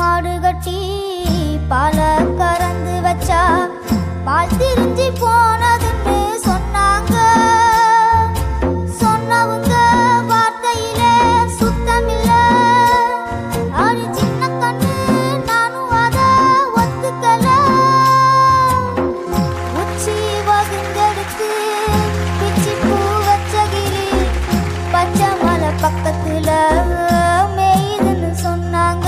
மாடு கட்டி பால கறந்து வச்சா பால் திரிஞ்சி போனதுன்னு சொன்னாங்க. சொன்னவங்க வார்த்தையில சுத்தமில்ல. அது சின்ன கண்ணு நானும் அத ஒத்துக்கல. உச்சி வகுந்தெடுத்து பிச்சி பூ வச்சகிரி பச்சை மலை பக்கத்துல மேயுதுன்னு சொன்னாங்க.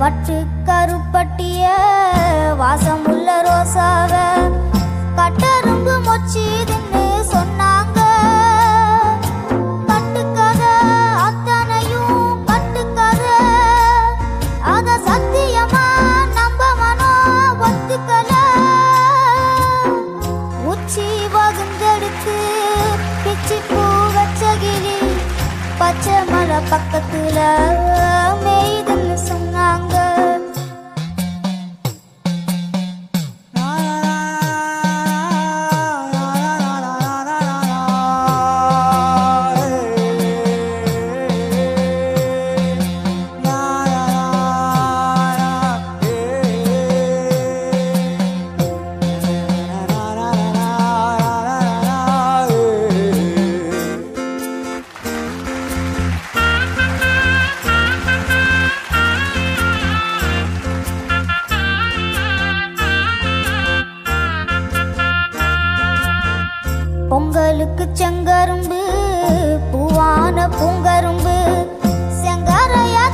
வட்டு கருப்பட்டிய வாசம் உள்ள ரோசாவ கட்டரும்பு மொச்சிதுன்னு சொன்னாங்க. கட்டுக்கதை அத்தனையும் கட்டுக்கதை. அத சத்தியமா நம்ப மனம் ஒத்துக்கல. உச்சி வகுந்தெடுத்து பிச்சி பூ வச்சகிரி பச்சை மலை பக்கத்துல மேயுதுன்னு சொன்னாங்க. பொங்கலுக்கு செங்கரும்பு பூவான பூங்கரும்பு செங்காரையா